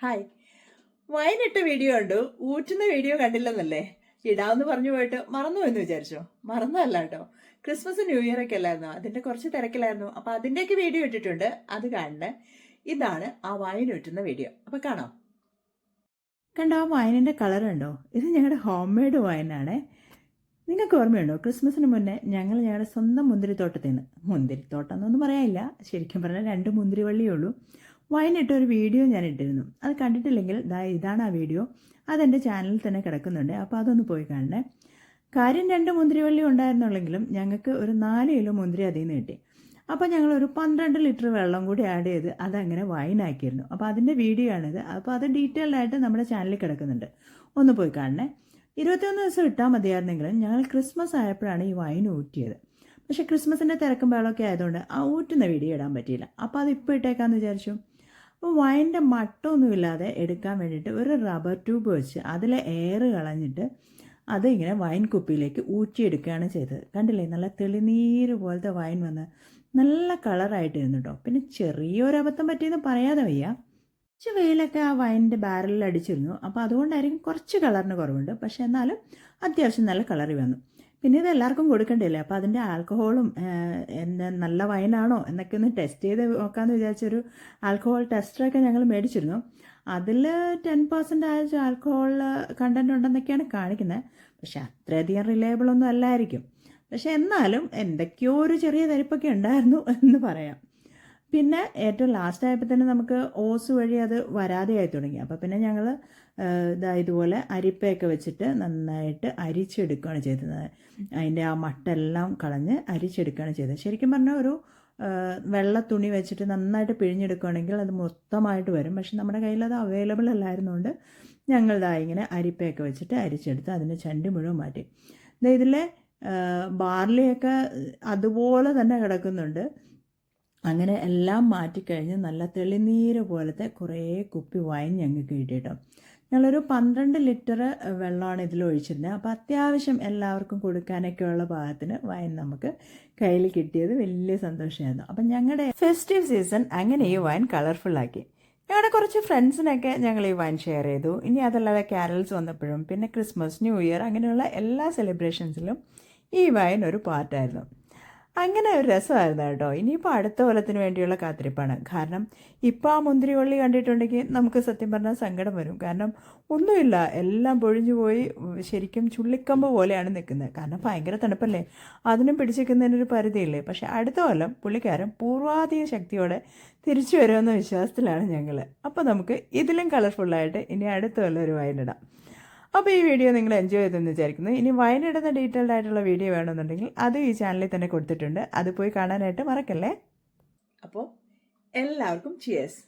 Hi. വൈനിട്ട video കണ്ടു, ഊറ്റുന്ന video കണ്ടില്ലെന്നല്ലേ? ഇടാമെന്ന് പറഞ്ഞു പോയിട്ട് മറന്നു എന്ന് വിചാരിച്ചോ? മറന്നല്ല കേട്ടോ. ക്രിസ്മസ് ന്യൂ ഇയർ ഒക്കെ അല്ലായിരുന്നോ? അതിന്റെ കുറച്ച് തിരക്കിലായിരുന്നു. അപ്പൊ അതിന്റെയൊക്കെ വീഡിയോ ഇട്ടിട്ടുണ്ട്, അത് കാണണേ. ഇതാണ് ആ വൈൻ ഊറ്റുന്ന വീഡിയോ. അപ്പൊ കാണാം. കണ്ടോ ആ വൈനിന്റെ കളർ ഉണ്ടോ? ഇത് ഞങ്ങളുടെ ഹോം മെയ്ഡ് വൈനാണ്. നിങ്ങൾക്ക് ഓർമ്മയുണ്ടോ? ക്രിസ്മസിന് മുന്നേ ഞങ്ങളുടെ സ്വന്തം മുന്തിരിത്തോട്ടത്തിൽ നിന്ന്, മുന്തിരിത്തോട്ടം എന്നൊന്നും പറയാനില്ല, ശരിക്കും പറഞ്ഞാൽ 2 മുന്തിരിവള്ളിയേ ഉള്ളൂ, വൈനിട്ടൊരു വീഡിയോ ഞാൻ ഇട്ടിരുന്നു. അത് കണ്ടിട്ടില്ലെങ്കിൽ ഇതാണ് ആ വീഡിയോ. അതെൻ്റെ ചാനലിൽ തന്നെ കിടക്കുന്നുണ്ട്. അപ്പോൾ അതൊന്ന് പോയി കാണണേ. കാര്യം 2 മുന്തിരിവള്ളി ഉണ്ടായിരുന്നുള്ളെങ്കിലും ഞങ്ങൾക്ക് ഒരു 4 കിലോ മുന്തിരി അതിൽ നിന്ന് കിട്ടി. അപ്പോൾ ഞങ്ങളൊരു 12 ലിറ്റർ വെള്ളം കൂടി ആഡ് ചെയ്ത് അതങ്ങനെ വൈനാക്കിയിരുന്നു. അപ്പോൾ അതിൻ്റെ വീഡിയോ ആണിത്. അപ്പോൾ അത് ഡീറ്റെയിൽഡ് ആയിട്ട് നമ്മുടെ ചാനലിൽ കിടക്കുന്നുണ്ട്. ഒന്ന് പോയി കാണണേ. 21 ദിവസം ഇട്ടാൽ മതിയായിരുന്നെങ്കിലും ഞങ്ങൾ ക്രിസ്മസ് ആയപ്പോഴാണ് ഈ വൈൻ ഊറ്റിയത്. പക്ഷേ ക്രിസ്മസിൻ്റെ തിരക്കും ബഹളമൊക്കെ ആയതുകൊണ്ട് ആ ഊറ്റുന്ന വീഡിയോ ഇടാൻ പറ്റിയില്ല. അപ്പോൾ അത് ഇപ്പോൾ ഇട്ടേക്കാമെന്ന് വിചാരിച്ചു. അപ്പോൾ വൈൻ്റെ മട്ടൊന്നുമില്ലാതെ എടുക്കാൻ വേണ്ടിയിട്ട് ഒരു റബ്ബർ ട്യൂബ് വെച്ച് അതിലെ എയർ കളഞ്ഞിട്ട് അത് ഇങ്ങനെ വൈൻ കുപ്പിയിലേക്ക് ഊറ്റിയെടുക്കുകയാണ് ചെയ്തത്. കണ്ടില്ലേ, നല്ല തെളിനീര് പോലത്തെ വൈൻ വന്ന് നല്ല കളറായിട്ടിരുന്നു കേട്ടോ. പിന്നെ ചെറിയൊരു അബദ്ധം പറ്റിയെന്ന് പറയാതെ വയ്യ. കുറച്ച് വെയിലൊക്കെ ആ വൈനിൻ്റെ ബാരലിൽ അടിച്ചിരുന്നു. അപ്പോൾ അതുകൊണ്ടായിരിക്കും കുറച്ച് കളറിന് കുറവുണ്ട്. പക്ഷേ എന്നാലും അത്യാവശ്യം നല്ല കളറി വന്നു. പിന്നെ ഇത് എല്ലാവർക്കും കൊടുക്കണ്ടല്ലേ, അപ്പോൾ അതിൻ്റെ ആൽക്കഹോളും നല്ല വൈനാണോ എന്നൊക്കെ ഒന്ന് ടെസ്റ്റ് ചെയ്ത് നോക്കാമെന്ന് വിചാരിച്ചൊരു ആൽക്കഹോൾ ടെസ്റ്ററൊക്കെ ഞങ്ങൾ മേടിച്ചിരുന്നു. അതിൽ 10% ആൽക്കഹോൾ കണ്ടൻറ് ഉണ്ടെന്നൊക്കെയാണ് കാണിക്കുന്നത്. പക്ഷെ അത്രയധികം റിലയബിൾ ഒന്നും അല്ലായിരിക്കും. പക്ഷെ എന്നാലും എന്തൊക്കെയോ ഒരു ചെറിയ തരിപ്പൊക്കെ ഉണ്ടായിരുന്നു എന്ന് പറയാം. പിന്നെ ഏറ്റവും ലാസ്റ്റ് ആയപ്പോൾ തന്നെ നമുക്ക് ഓസ് വഴി അത് വരാതെയായി തുടങ്ങി. അപ്പോൾ പിന്നെ ഞങ്ങൾ ഇതുപോലെ അരിപ്പയൊക്കെ വെച്ചിട്ട് നന്നായിട്ട് അരിച്ചെടുക്കുകയാണ് ചെയ്തത്. അതിൻ്റെ ആ മട്ടെല്ലാം കളഞ്ഞ് അരിച്ചെടുക്കുകയാണ് ചെയ്തത്. ശരിക്കും പറഞ്ഞാൽ ഒരു വെള്ള തുണി വെച്ചിട്ട് നന്നായിട്ട് പിഴിഞ്ഞെടുക്കുകയാണെങ്കിൽ അത് മൊത്തമായിട്ട് വരും. പക്ഷെ നമ്മുടെ കയ്യിൽ അത് അവൈലബിൾ അല്ലായിരുന്നുകൊണ്ട് ഞങ്ങളിതാ ഇങ്ങനെ അരിപ്പയൊക്കെ വെച്ചിട്ട് അരിച്ചെടുത്ത് അതിൻ്റെ ചണ്ടി മുഴുവൻ മാറ്റി. ഇതിലെ ബാർലിയൊക്കെ അതുപോലെ തന്നെ കിടക്കുന്നുണ്ട്. അങ്ങനെ എല്ലാം മാറ്റിക്കഴിഞ്ഞ് നല്ല തെളിനീര് പോലത്തെ കുറേ കുപ്പി വൈൻ ഞങ്ങൾക്ക് കിട്ടിയിട്ടോ. ഞങ്ങളൊരു 12 ലിറ്റർ വെള്ളമാണ് ഇതിൽ ഒഴിച്ചിരുന്നത്. അപ്പോൾ അത്യാവശ്യം എല്ലാവർക്കും കൊടുക്കാനൊക്കെയുള്ള പാകത്തിന് വൈൻ നമുക്ക് കയ്യിൽ കിട്ടിയത് വലിയ സന്തോഷമായിരുന്നു. അപ്പം ഞങ്ങളുടെ ഫെസ്റ്റീവ് സീസൺ അങ്ങനെ ഈ വൈൻ കളർഫുള്ളാക്കി. ഞങ്ങളുടെ കുറച്ച് ഫ്രണ്ട്സിനൊക്കെ ഞങ്ങൾ ഈ വൈൻ ഷെയർ ചെയ്തു. ഇനി അതല്ലാതെ ക്യാരൽസ് വന്നപ്പോഴും പിന്നെ ക്രിസ്മസ്, ന്യൂ ഇയർ അങ്ങനെയുള്ള എല്ലാ സെലിബ്രേഷൻസിലും ഈ വൈൻ ഒരു പാർട്ടായിരുന്നു. അങ്ങനെ ഒരു രസമായിരുന്നു കേട്ടോ. ഇനിയിപ്പോൾ അടുത്ത കൊല്ലത്തിന് വേണ്ടിയുള്ള കാത്തിരിപ്പാണ്. കാരണം ഇപ്പോൾ ആ മുന്തിരിവള്ളി കണ്ടിട്ടുണ്ടെങ്കിൽ നമുക്ക് സത്യം പറഞ്ഞാൽ സങ്കടം വരും. കാരണം ഒന്നുമില്ല, എല്ലാം പൊഴിഞ്ഞു പോയി ശരിക്കും ചുള്ളിക്കമ്പ് പോലെയാണ് നിൽക്കുന്നത്. കാരണം ഭയങ്കര തണുപ്പല്ലേ, അതിനും പിടിച്ചിരിക്കുന്നതിനൊരു പരിധിയില്ലേ. പക്ഷേ അടുത്ത കൊല്ലം പുള്ളിക്കാരൻ പൂർവാധിക ശക്തിയോടെ തിരിച്ചു വരുമെന്ന വിശ്വാസത്തിലാണ് ഞങ്ങൾ. അപ്പോൾ നമുക്ക് ഇതിലും കളർഫുള്ളായിട്ട് ഇനി അടുത്ത കൊല്ലം ഒരു വൈനിടാം. അപ്പോൾ ഈ വീഡിയോ നിങ്ങൾ എൻജോയ് ചെയ്തെന്ന് വിചാരിക്കുന്നു. ഇനി വൈനിടുന്ന ഡീറ്റെയിൽഡ് ആയിട്ടുള്ള വീഡിയോ വേണമെന്നുണ്ടെങ്കിൽ അത് ഈ ചാനലിൽ തന്നെ കൊടുത്തിട്ടുണ്ട്. അത് പോയി കാണാനായിട്ട് മറക്കല്ലേ. അപ്പോൾ എല്ലാവർക്കും ചിയേഴ്സ്.